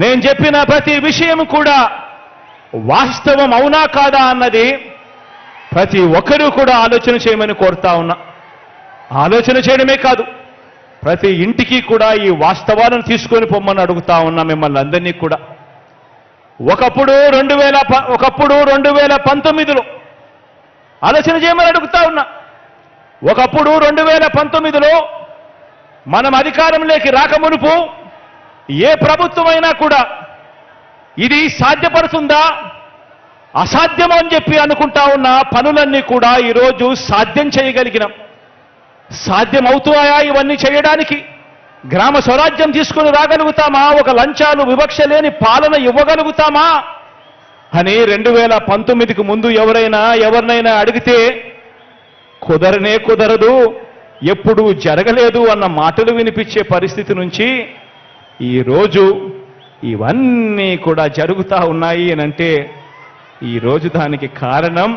నేను చెప్పిన ప్రతి విషయం కూడా వాస్తవం అవునా కాదా అన్నది ప్రతి ఒక్కరూ కూడా ఆలోచన చేయమని కోరుతా ఉన్నా. ఆలోచన చేయడమే కాదు, ప్రతి ఇంటికి కూడా ఈ వాస్తవాలను తీసుకొని పొమ్మని అడుగుతా ఉన్నా మిమ్మల్ని అందరినీ కూడా. ఒకప్పుడు 2019లో ఆలోచన చేయమని అడుగుతా ఉన్నా. ఒకప్పుడు 2019లో మనం అధికారంలోకి రాకమునుపు ఏ ప్రభుత్వమైనా కూడా ఇది సాధ్యపడుతుందా అసాధ్యం అని చెప్పి అనుకుంటా ఉన్న పనులన్నీ కూడా ఈరోజు సాధ్యం చేయగలిగినాం. సాధ్యమవుతాయా ఇవన్నీ చేయడానికి? గ్రామ స్వరాజ్యం తీసుకుని రాగలుగుతామా? ఒక లంచాలు వివక్ష లేని పాలన ఇవ్వగలుగుతామా అని 2019కి ముందు ఎవరినైనా అడిగితే కుదరనే కుదరదు, ఎప్పుడూ జరగలేదు అన్న మాటలు వినిపించే పరిస్థితి నుంచి ఈరోజు ఇవన్నీ కూడా జరుగుతూ ఉన్నాయి అనంటే ఈరోజు దానికి కారణం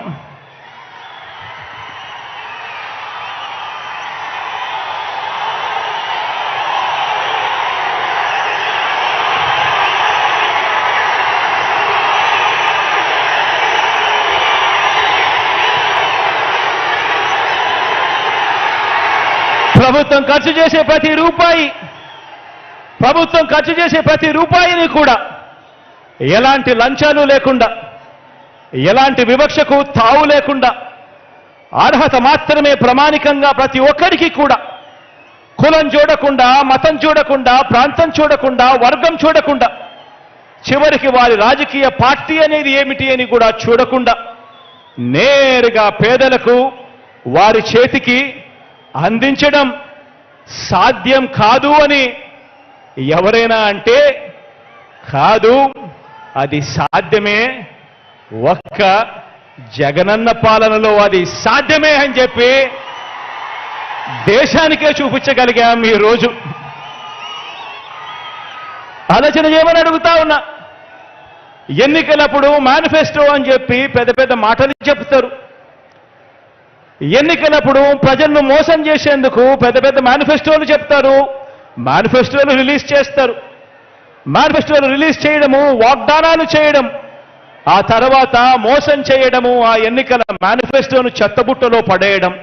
ప్రభుత్వం ఖర్చు చేసే ప్రతి రూపాయిని కూడా ఎలాంటి లంచాలు లేకుండా, ఎలాంటి వివక్షకు తావు లేకుండా, అర్హత మాత్రమే ప్రమాణికంగా ప్రతి ఒక్కరికి కూడా, కులం చూడకుండా, మతం చూడకుండా, ప్రాంతం చూడకుండా, వర్గం చూడకుండా, చివరికి వారి రాజకీయ పార్టీ అనేది ఏమిటి అని కూడా చూడకుండా నేరుగా పేదలకు వారి చేతికి అందించడం సాధ్యం కాదు అని ఎవరైనా అంటే కాదు, అది సాధ్యమే. ఒక్క జగనన్న పాలనలో అది సాధ్యమే అని చెప్పి దేశానికే చూపించగలిగాం ఈ రోజు. ఆలోచన చేయమని అడుగుతా ఉన్నా. ఎన్నికలప్పుడు మేనిఫెస్టో అని చెప్పి పెద్ద పెద్ద మాటలు చెప్తారు. ఎన్నికలప్పుడు ప్రజలను మోసం చేసేందుకు పెద్ద పెద్ద మేనిఫెస్టోలు చెప్తారు, మేనిఫెస్టోలు రిలీజ్ చేస్తారు. మేనిఫెస్టోలు రిలీజ్ చేయడము, వాగ్దానాలు చేయడం, ఆ తర్వాత మోసం చేయడము, ఆ ఎన్నికల మేనిఫెస్టోను చెత్తబుట్టలో పడేయడం,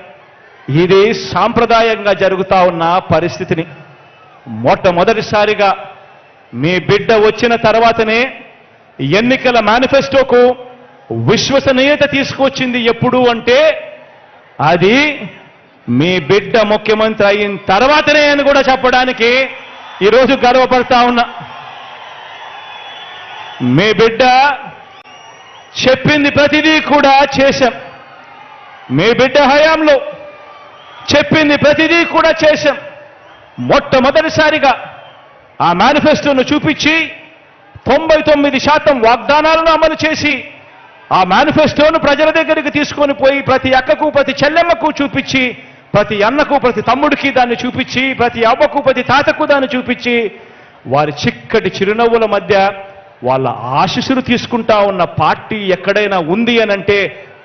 ఇది సాంప్రదాయంగా జరుగుతా ఉన్న పరిస్థితిని మొట్టమొదటిసారిగా మీ బిడ్డ వచ్చిన తర్వాతనే ఎన్నికల మేనిఫెస్టోకు విశ్వసనీయత తీసుకొచ్చింది ఎప్పుడు అంటే అది మీ బిడ్డ ముఖ్యమంత్రి అయిన తర్వాతనే అని కూడా చెప్పడానికి ఈరోజు గర్వపడతా ఉన్నా. మీ బిడ్డ చెప్పింది ప్రతిదీ కూడా చేశాం. మీ బిడ్డ హయాంలో చెప్పింది ప్రతిదీ కూడా చేశాం. మొట్టమొదటిసారిగా ఆ మేనిఫెస్టోను చూపించి 99% వాగ్దానాలను అమలు చేసి ఆ మేనిఫెస్టోను ప్రజల దగ్గరికి తీసుకొని పోయి ప్రతి అక్కకు, ప్రతి చెల్లెమ్మకు చూపించి, ప్రతి అన్నకు, ప్రతి తమ్ముడికి దాన్ని చూపించి, ప్రతి అవ్వకు, ప్రతి తాతకు దాన్ని చూపించి, వారి చిక్కటి చిరునవ్వుల మధ్య వాళ్ళ ఆశీస్సులు తీసుకుంటా ఉన్న పార్టీ ఎక్కడైనా ఉంది అనంటే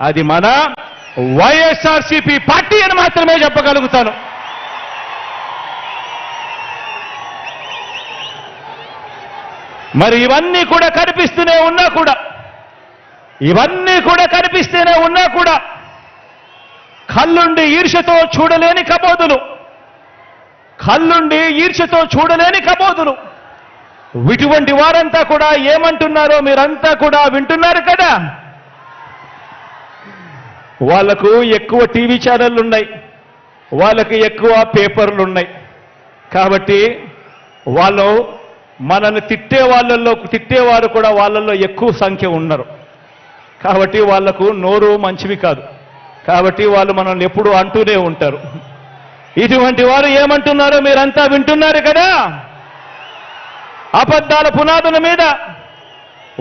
అది మన వైఎస్ఆర్సీపీ పార్టీ అని మాత్రమే చెప్పగలుగుతాను. మరి ఇవన్నీ కూడా కనిపిస్తూనే ఉన్నా కూడా కళ్ళుండి ఈర్ష్యతో చూడలేని కబోదులు ఇటువంటి వారంతా కూడా ఏమంటున్నారో మీరంతా కూడా వింటున్నారు కదా. వాళ్లకు ఎక్కువ టీవీ ఛానళ్లు ఉన్నాయి, వాళ్ళకి ఎక్కువ పేపర్లు ఉన్నాయి. కాబట్టి వాళ్ళు మనల్ని తిట్టేవారు కూడా వాళ్ళల్లో ఎక్కువ సంఖ్య ఉన్నారు. కాబట్టి వాళ్లకు నోరు మంచివి కాదు. కాబట్టి వాళ్ళు మనల్ని ఎప్పుడూ అంటూనే ఉంటారు. ఇటువంటి వారు ఏమంటున్నారో మీరంతా వింటున్నారు కదా. అబద్ధాల పునాదుల మీద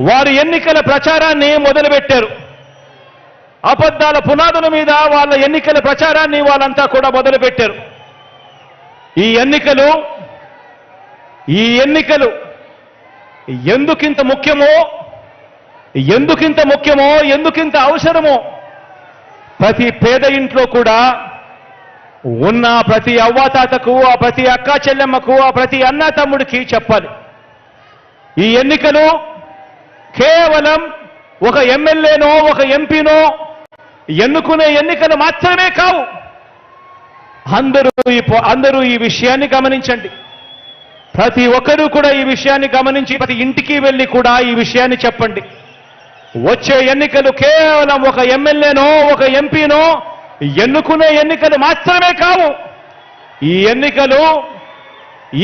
వారు ఎన్నికల ప్రచారాన్ని మొదలుపెట్టారు. అబద్ధాల పునాదుల మీద వాళ్ళ ఎన్నికల ప్రచారాన్ని వాళ్ళంతా కూడా మొదలుపెట్టారు. ఈ ఎన్నికలు ఎందుకింత ముఖ్యమో, ఎందుకింత అవసరమో ప్రతి పేద ఇంట్లో కూడా ఉన్న ప్రతి అవ్వాతాతకు, ఆ ప్రతి అక్కా చెల్లెమ్మకు, ఆ ప్రతి అన్నా తమ్ముడికి చెప్పాలి. ఈ ఎన్నికలు కేవలం ఒక ఎమ్మెల్యేనో ఒక ఎంపీనో ఎన్నుకునే ఎన్నికలు మాత్రమే కావు. అందరూ ఈ విషయాన్ని గమనించండి. ప్రతి ఒక్కరూ కూడా ఈ విషయాన్ని గమనించి ప్రతి ఇంటికి వెళ్ళి కూడా ఈ విషయాన్ని చెప్పండి. వచ్చే ఎన్నికలు కేవలం ఒక ఎమ్మెల్యేనో ఒక ఎంపీనో ఎన్నుకునే ఎన్నికలు మాత్రమే కావు. ఈ ఎన్నికలు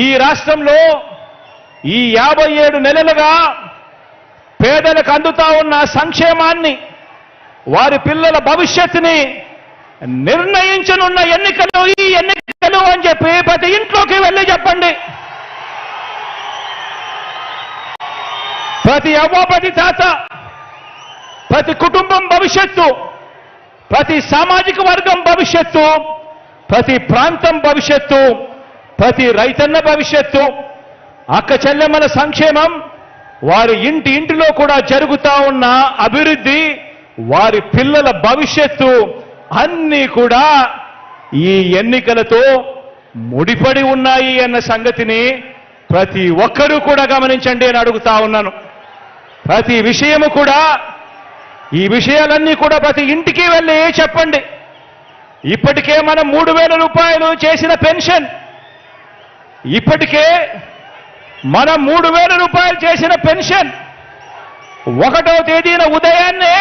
ఈ రాష్ట్రంలో ఈ 57 నెలలుగా పేదలకు అందుతా ఉన్న సంక్షేమాన్ని, వారి పిల్లల భవిష్యత్తుని నిర్ణయించనున్న ఎన్నికలు ఈ ఎన్నికలు అని చెప్పి ప్రతి ఇంట్లోకి వెళ్ళి చెప్పండి. ప్రతి అవ్వ, ప్రతి తాత, ప్రతి కుటుంబం భవిష్యత్తు, ప్రతి సామాజిక వర్గం భవిష్యత్తు, ప్రతి ప్రాంతం భవిష్యత్తు, ప్రతి రైతన్న భవిష్యత్తు, అక్క చెల్లెమ్మల సంక్షేమం, వారి ఇంటిలో కూడా జరుగుతా ఉన్న అభివృద్ధి, వారి పిల్లల భవిష్యత్తు అన్నీ కూడా ఈ ఎన్నికలతో ముడిపడి ఉన్నాయి అన్న సంగతిని ప్రతి ఒక్కరూ కూడా గమనించండి అని అడుగుతా ఉన్నాను. ప్రతి విషయము కూడా, ఈ విషయాలన్నీ కూడా ప్రతి ఇంటికి వెళ్ళి చెప్పండి. ఇప్పటికే మనం 3,000 రూపాయలు చేసిన పెన్షన్, ఇప్పటికే మనం 3,000 రూపాయలు చేసిన పెన్షన్ 1వ తేదీన ఉదయాన్నే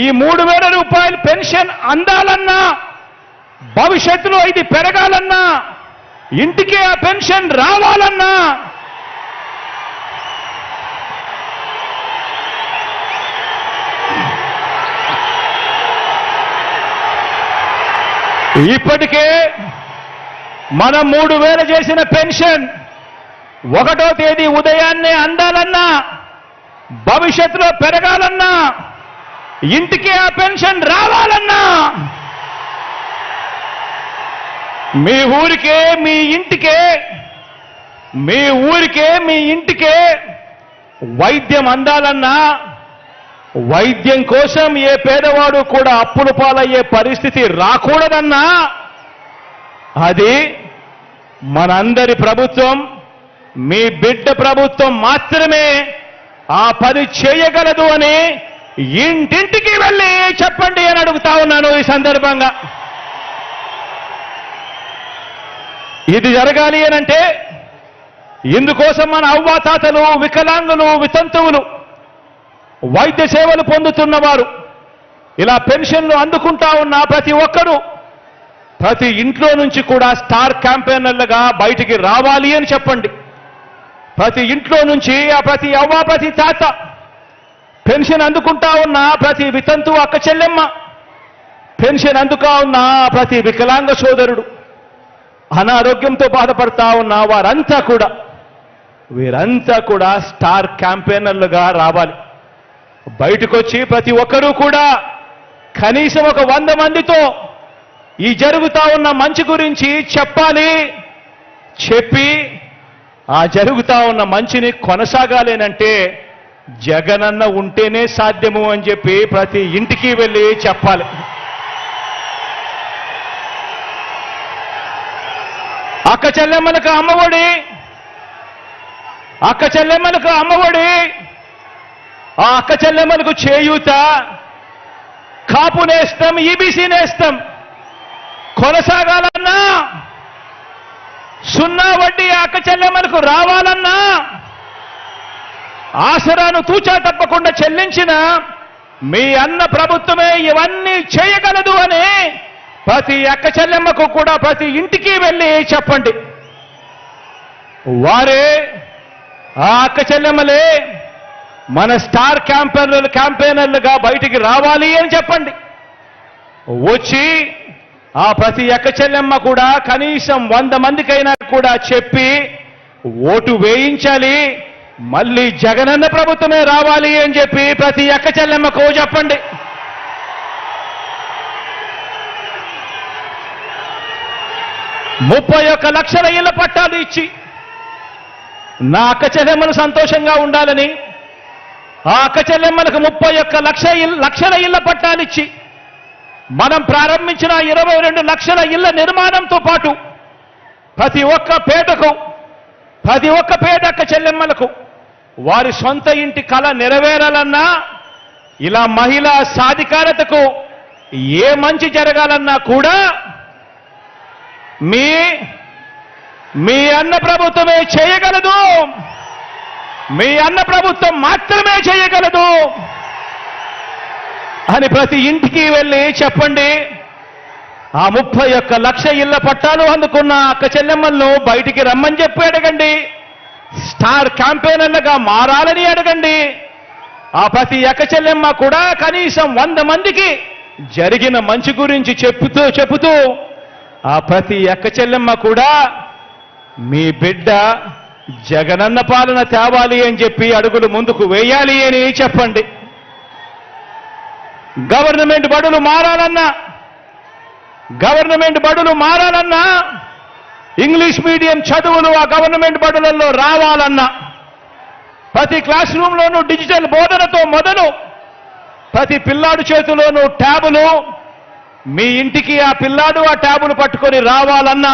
ఈ 3,000 రూపాయల పెన్షన్ అందాలన్నా, భవిష్యత్తులో ఇది పెరగాలన్నా, ఇంటికి ఆ పెన్షన్ రావాలన్నా ఇప్పటికే మనం 3,000 చేసిన పెన్షన్ 1వ తేదీ ఉదయాన్నే అందాలన్నా, భవిష్యత్తులో పెరగాలన్నా, ఇంటికి ఆ పెన్షన్ రావాలన్నా, మీ ఊరికే మీ ఇంటికే వైద్యం అందాలన్నా, వైద్యం కోసం ఏ పేదవాడు కూడా అప్పుల పాలయ్యే పరిస్థితి రాకూడదన్నా, అది మనందరి ప్రభుత్వం, మీ బిడ్డ ప్రభుత్వం మాత్రమే ఆ పని చేయగలదు అని ఇంటింటికి వెళ్ళి చెప్పండి అని అడుగుతా ఉన్నాను ఈ సందర్భంగా. ఇది జరగాలి అనంటే ఇందుకోసం మన అవ్వాతాతలు, వికలాంగులు, వితంతువులు, వైద్య సేవలు పొందుతున్నవారు, ఇలా పెన్షన్లు అందుకుంటా ఉన్న ప్రతి ఒక్కరూ ప్రతి ఇంట్లో నుంచి కూడా స్టార్ క్యాంపెయినర్లుగా బయటికి రావాలి అని చెప్పండి. ప్రతి ఇంట్లో నుంచి ప్రతి అవ్వ, ప్రతి తాత, పెన్షన్ అందుకుంటా ఉన్న ప్రతి వితంతు అక్క చెల్లెమ్మ, పెన్షన్ అందుకా ఉన్న ప్రతి వికలాంగ సోదరుడు, అనారోగ్యంతో బాధపడతా ఉన్న వీరంతా కూడా స్టార్ క్యాంపెయినర్లుగా రావాలి. బయటకొచ్చి ప్రతి ఒక్కరూ కూడా కనీసం ఒక 100 మందితో ఈ జరుగుతా ఉన్న మంచి గురించి చెప్పాలి. చెప్పి ఆ జరుగుతా ఉన్న మంచిని కొనసాగాలేనంటే జగనన్న ఉంటేనే సాధ్యము అని చెప్పి ప్రతి ఇంటికి వెళ్ళి చెప్పాలి. అక్క చెల్లెమ్మలకు అమ్మఒడి, ఆ అక్క చెల్లెమ్మలకు చేయూత, కాపు నేస్తం, ఈబీసీ నేస్తం కొనసాగాలన్నా, 0 వడ్డీ అక్క చెల్లెమ్మలకు రావాలన్నా, ఆసరాను తూచా తప్పకుండా చెల్లించిన మీ అన్న ప్రభుత్వమే ఇవన్నీ చేయగలదు అని ప్రతి అక్క చెల్లెమ్మకు కూడా ప్రతి ఇంటికి వెళ్ళి చెప్పండి. వారే, ఆ అక్క చెల్లెమ్మలే మన స్టార్ క్యాంపెయినర్లుగా బయటికి రావాలి అని చెప్పండి. వచ్చి ఆ ప్రతి అక్క చెల్లెమ్మ కూడా కనీసం 100 మందికైనా కూడా చెప్పి ఓటు వేయించాలి, మళ్ళీ జగనన్న ప్రభుత్వమే రావాలి అని చెప్పి ప్రతి అక్క చెల్లెమ్మకు చెప్పండి. $31 లక్షల ఇళ్ల పట్టాలు ఇచ్చి నా అక్క చెల్లెమ్మలు సంతోషంగా ఉండాలని, ఆ అక్క చెల్లెమ్మలకు 31 లక్షల ఇళ్ల పట్టాలిచ్చి మనం ప్రారంభించిన 22 లక్షల ఇళ్ల నిర్మాణంతో పాటు ప్రతి ఒక్క పేద అక్క చెల్లెమ్మలకు వారి సొంత ఇంటి కళ నెరవేరాలన్నా, ఇలా మహిళా సాధికారతకు ఏ మంచి జరగాలన్నా కూడా మీ అన్న ప్రభుత్వమే చేయగలదు. మీ అన్న ప్రభుత్వం మాత్రమే చేయగలదు అని ప్రతి ఇంటికి వెళ్ళి చెప్పండి. ఆ 31 లక్ష ఇళ్ల పట్టాలు అందుకున్న అక్క చెల్లెమ్మలను బయటికి రమ్మని చెప్పి అడగండి. స్టార్ క్యాంపెయినర్లుగా మారాలని అడగండి. ఆ ప్రతి అక్క చెల్లెమ్మ కూడా కనీసం 100 మందికి జరిగిన మంచి గురించి చెబుతూ ఆ ప్రతి అక్క చెల్లెమ్మ కూడా మీ బిడ్డ జగనన్న పాలన తేవాలి అని చెప్పి అడుగులు ముందుకు వేయాలి అని చెప్పండి. గవర్నమెంట్ బడులు మారాలన్నా, ఇంగ్లీష్ మీడియం చదువులు ఆ గవర్నమెంట్ బడులలో రావాలన్నా, ప్రతి క్లాస్ రూమ్లోనూ డిజిటల్ బోధనతో మొదలు ప్రతి పిల్లాడు చేతిలోనూ ట్యాబులు, మీ ఇంటికి ఆ పిల్లాడు ఆ ట్యాబులు పట్టుకొని రావాలన్నా,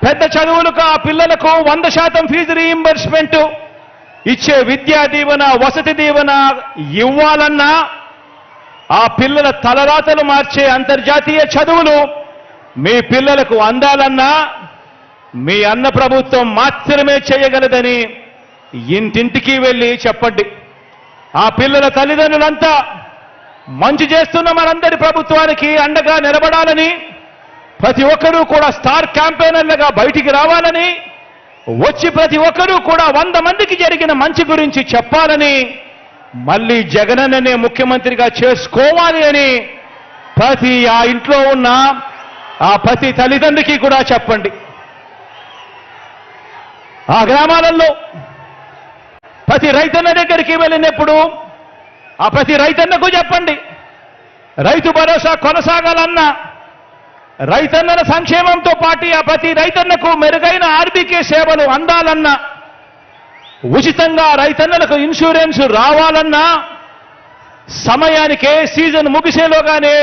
పెద్ద చదువులకు ఆ పిల్లలకు 100% ఫీజు రీయింబర్స్మెంట్ ఇచ్చే విద్యా దీవెన, వసతి దీవెన ఇవ్వాలన్నా, ఆ పిల్లల తలరాతలు మార్చే అంతర్జాతీయ చదువులు మీ పిల్లలకు అందాలన్నా మీ అన్న ప్రభుత్వం మాత్రమే చేయగలదని ఇంటింటికి వెళ్ళి చెప్పండి. ఆ పిల్లల తల్లిదండ్రులంతా మంచి చేస్తున్న మనందరి ప్రభుత్వానికి అండగా నిలబడాలని, ప్రతి ఒక్కరూ కూడా స్టార్ క్యాంపెయినర్లుగా బయటికి రావాలని, వచ్చి ప్రతి ఒక్కరూ కూడా 100 మందికి జరిగిన మంచి గురించి చెప్పాలని, మళ్ళీ జగనన్ననే ముఖ్యమంత్రిగా చేసుకోవాలి అని ప్రతి ఆ ఇంట్లో ఉన్న ఆ ప్రతి తల్లిదండ్రికి కూడా చెప్పండి. ఆ గ్రామాలలో ప్రతి రైతన్న దగ్గరికి వెళ్ళినప్పుడు ఆ ప్రతి రైతన్నకు చెప్పండి, రైతు భరోసా కొనసాగాలన్నా, రైతన్నల సంక్షేమంతో పాటు ఆ ప్రతి రైతన్నకు మెరుగైన ఆర్బీకే సేవలు అందాలన్నా, ఉచితంగా రైతన్నలకు ఇన్సూరెన్స్ రావాలన్నా, సమయానికే సీజన్ ముగిసేలోగానే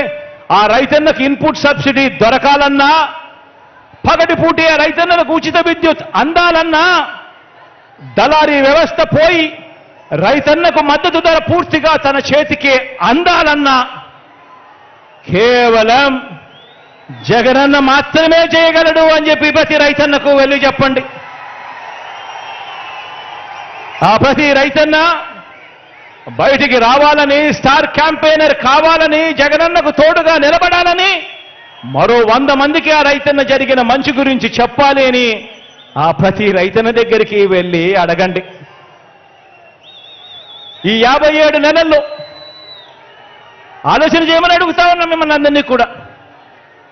ఆ రైతన్నకు ఇన్పుట్ సబ్సిడీ దొరకాలన్నా, పగటిపూటే ఆ రైతన్నలకు ఉచిత విద్యుత్ అందాలన్నా, దళారీ వ్యవస్థ పోయి రైతన్నకు మద్దతు ధర పూర్తిగా తన చేతికి అందాలన్నా కేవలం జగనన్న మాత్రమే చేయగలడు అని చెప్పి ప్రతి రైతన్నకు వెళ్ళి చెప్పండి. ఆ ప్రతి రైతన్న బయటికి రావాలని, స్టార్ క్యాంపెయినర్ కావాలని, జగనన్నకు తోడుగా నిలబడాలని, మరో 100 మందికి ఆ రైతన్న జరిగిన మంచి గురించి చెప్పాలి అని ఆ ప్రతి రైతన్న దగ్గరికి వెళ్ళి అడగండి. ఈ 57 నెలల్లో ఆలోచన చేయమని అడుగుతా ఉన్నాం మిమ్మల్ని అందరినీ కూడా.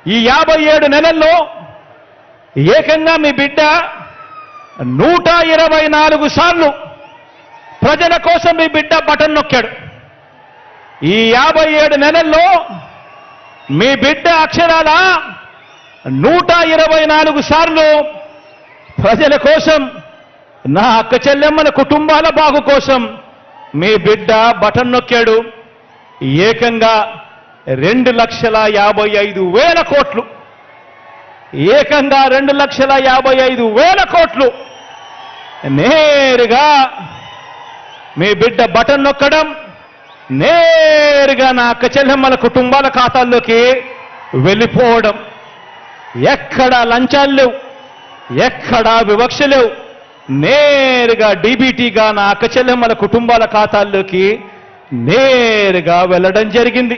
ఈ 57 నెలల్లో ఏకంగా మీ బిడ్డ 124 సార్లు ప్రజల కోసం మీ బిడ్డ బటన్ నొక్కాడు. ఈ 57 నెలల్లో మీ బిడ్డ అక్షరాల 124 సార్లు ప్రజల కోసం, నా అక్క చెల్లెమ్మల కుటుంబాల బాగు కోసం మీ బిడ్డ బటన్ నొక్కాడు. ఏకంగా 2,55,000 కోట్లు, ఏకంగా 2,55,000 కోట్లు నేరుగా మీ బిడ్డ బటన్ నొక్కడం, నేరుగా నా అక్క చెల్లెమ్మల కుటుంబాల ఖాతాల్లోకి వెళ్ళిపోవడం. ఎక్కడా లంచాలు లేవు, ఎక్కడా వివక్ష లేవు. నేరుగా డీబీటీగా నా అక్క చెల్లెమ్మల కుటుంబాల ఖాతాల్లోకి నేరుగా వెళ్ళడం జరిగింది.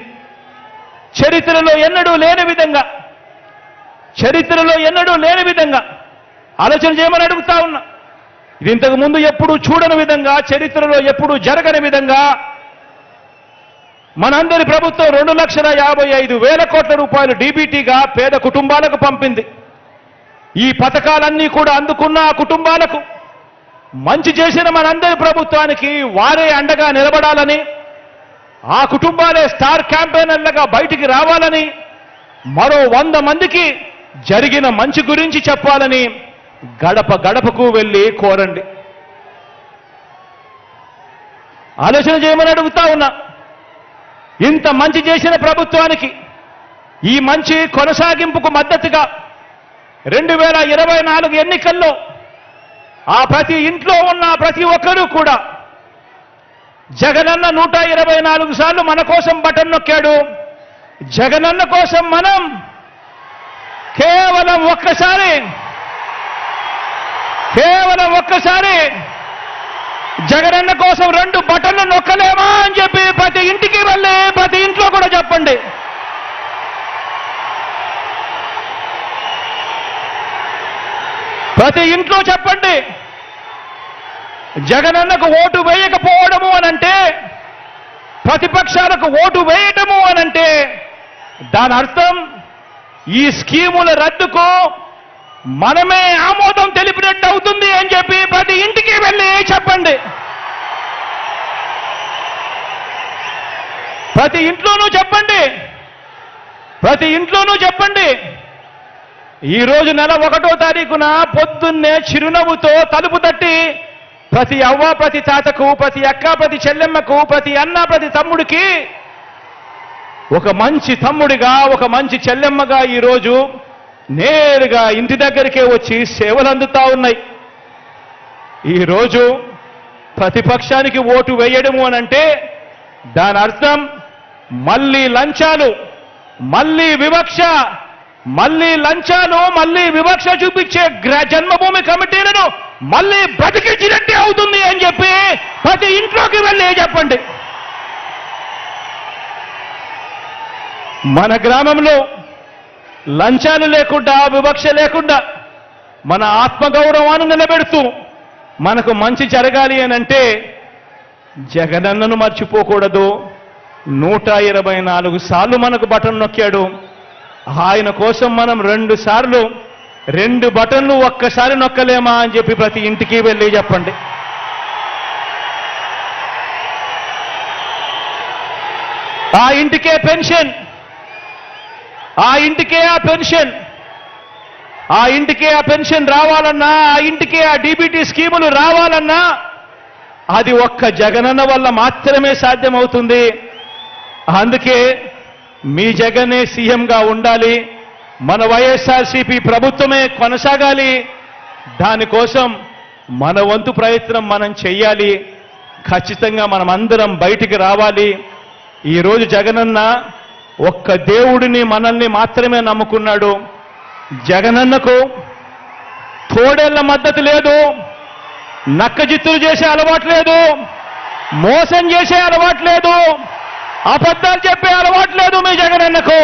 చరిత్రలో ఎన్నడూ లేని విధంగా ఆలోచన చేయమని అడుగుతా ఉన్నా. ఇది ఇంతకు ముందు ఎప్పుడూ చూడని విధంగా, చరిత్రలో ఎప్పుడూ జరగని విధంగా మనందరి ప్రభుత్వం 2,55,000 కోట్ల రూపాయలు డీబీటీగా పేద కుటుంబాలకు పంపింది. ఈ పథకాలన్నీ కూడా అందుకున్న ఆ కుటుంబాలకు మంచి చేసిన మనందరి ప్రభుత్వానికి వారే అండగా నిలబడాలని, ఆ కుటుంబాలే స్టార్ క్యాంపెయినర్లుగా బయటికి రావాలని, మరో 100 మందికి జరిగిన మంచి గురించి చెప్పాలని గడప గడపకు వెళ్ళి కోరండి. ఆలోచన చేయమని అడుగుతా ఉన్నా. ఇంత మంచి చేసిన ప్రభుత్వానికి ఈ మంచి కొనసాగింపుకు మద్దతుగా 2024 ఎన్నికల్లో ఆ ప్రతి ఇంట్లో ఉన్న ప్రతి ఒక్కరూ కూడా జగనన్న 124 సార్లు మన కోసం బటన్ నొక్కాడు. జగనన్న కోసం మనం కేవలం ఒక్కసారి జగనన్న కోసం 2 బటన్లు నొక్కలేమా అని చెప్పి ప్రతి ఇంటికి వెళ్ళి ప్రతి ఇంట్లో కూడా చెప్పండి. ప్రతి ఇంట్లో చెప్పండి. జగనన్నకు ఓటు వేయకపోవడము అనంటే, ప్రతిపక్షాలకు ఓటు వేయటము అనంటే దాని అర్థం ఈ స్కీముల రద్దుకు మనమే ఆమోదం తెలిపినట్టు అవుతుంది అని చెప్పి ప్రతి ఇంటికి వెళ్ళి చెప్పండి. ప్రతి ఇంట్లోనూ చెప్పండి. ఈరోజు నెల 1వ తారీఖున పొద్దున్నే చిరునవ్వుతో తలుపు తట్టి ప్రతి అవ్వ, ప్రతి తాతకు, ప్రతి అక్క, ప్రతి చెల్లెమ్మకు, ప్రతి అన్న, ప్రతి తమ్ముడికి ఒక మంచి తమ్ముడిగా, ఒక మంచి చెల్లెమ్మగా ఈరోజు నేరుగా ఇంటి దగ్గరికే వచ్చి సేవలు అందుతా ఉన్నాయి. ఈరోజు ప్రతిపక్షానికి ఓటు వేయడము అనంటే దాని అర్థం మళ్ళీ లంచాలు, మళ్ళీ వివక్ష చూపించే జన్మభూమి కమిటీలను మళ్ళీ బ్రతికించినట్టే అవుతుంది అని చెప్పి ప్రతి ఇంట్లోకి వెళ్ళి చెప్పండి. మన గ్రామంలో లంచాలు లేకుండా, వివక్ష లేకుండా మన ఆత్మగౌరవాన్ని నిలబెడుతూ మనకు మంచి జరగాలి అనంటే జగనన్నను మర్చిపోకూడదు. 124 సార్లు మనకు బటన్ నొక్కాడు. ఆయన కోసం మనం 2 సార్లు 2 బటన్లు ఒక్కసారి నొక్కలేమా అని చెప్పి ప్రతి ఇంటికి వెళ్ళి చెప్పండి. ఆ ఇంటికే పెన్షన్, ఆ పెన్షన్ రావాలన్నా, ఆ ఇంటికే ఆ డీబీటీ స్కీములు రావాలన్నా అది ఒక్క జగనన్న వల్ల మాత్రమే సాధ్యమవుతుంది. అందుకే మీ జగనే సీఎంగా ఉండాలి, మన వైఎస్ఆర్సీపీ ప్రభుత్వమే కొనసాగాలి. దానికోసం మన వంతు ప్రయత్నం మనం చెయ్యాలి. ఖచ్చితంగా మనమందరం బయటికి రావాలి. ఈరోజు జగనన్న ఒక్క దేవుడిని, మనల్ని మాత్రమే నమ్ముకున్నాడు. జగనన్నకు తోడేళ్ల మద్దతు లేదు, నక్కజిత్తులు చేసే అలవాటు లేదు, మోసం చేసే అలవాటు లేదు, అబద్ధాలు చెప్పే అలవాటు లేదు మీ జగనన్నకు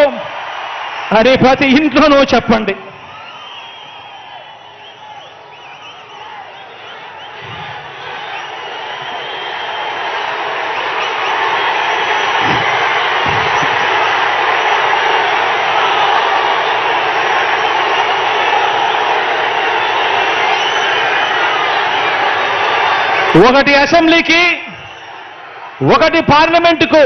అని ప్రతి ఇంట్లోనూ చెప్పండి. ఒకటి అసెంబ్లీకి, ఒకటి పార్లమెంటుకు